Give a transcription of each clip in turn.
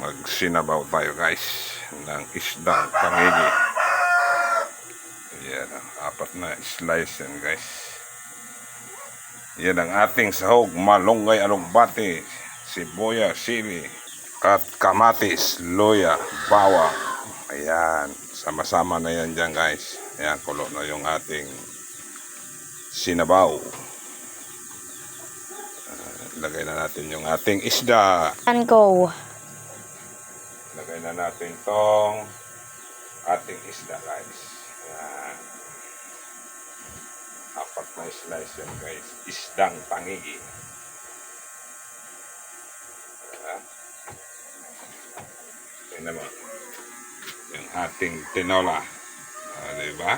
Magsinabaw tayo guys ng isdang pangigi. Yan, apat na slice yan guys. Yan ang ating sahog, malunggay, alugbati, sibuyas, sili, at kamatis, luya, bawang. Ayan, sama-sama na yan dyan guys. Ayan, kulo na yung ating sinabaw. Lagay na natin yung ating isda. And go. Lagay na natin tong ating isda guys. Ayan. Apat na slice yan guys. Isdang pangigi. Ayan. Tingnan mo. Yung ating tinola. Diba?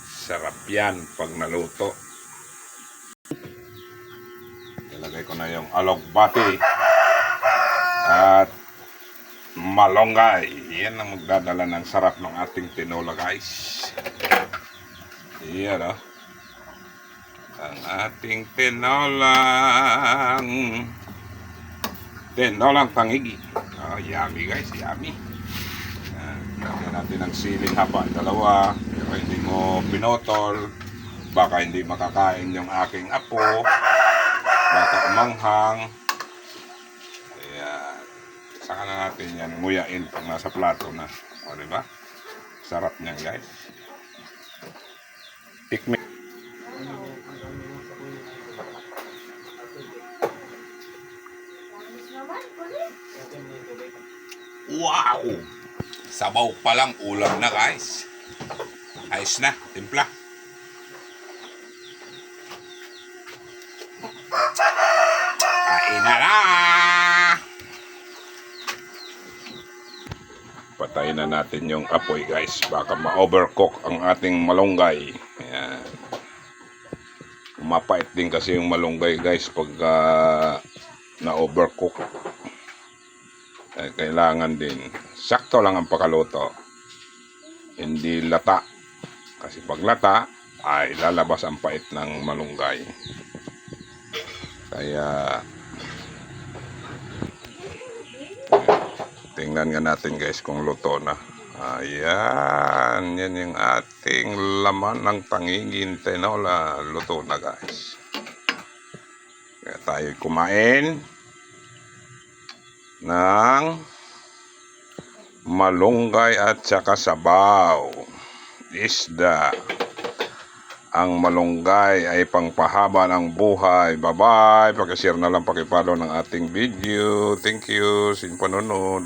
Sarap yan pag naluto. Ilagay ko na yung alugbati at malunggay. Yan ang magdadala ng sarap ng ating tinola guys. Yan o. Ang ating tinolang pangigi. Oh, yummy guys, yummy. Lagyan natin ng siling haba, dalawa. Pero hindi mo pinotol, baka hindi makakain yung aking apo, baka umanghang. Ayan. Saka na natin yan nguyain pag nasa plato na. O diba? Sarap niyan guys. Tikmi. Wow! Sabaw pa lang, ulam na guys. Ayos na, timpla. Kain na na! Patayin na natin yung apoy guys. Baka ma-overcook ang ating malunggay. Ayan. Mapait din kasi yung malunggay guys pag na-overcook. Kailangan din sakto lang ang pagkaluto, hindi lata, kasi pag lata ay lalabas ang pait ng malunggay. Kaya tingnan nga natin guys kung luto na. Ayan, yan yung ating laman ng pangiging tinola. Luto na guys. Kaya tayo kumain ng malunggay at saka sabaw, isda. Ang malunggay ay pangpahaba ng buhay. Bye-bye. Pakishare na lang, pakipollow ng ating video. Thank you sa panonood.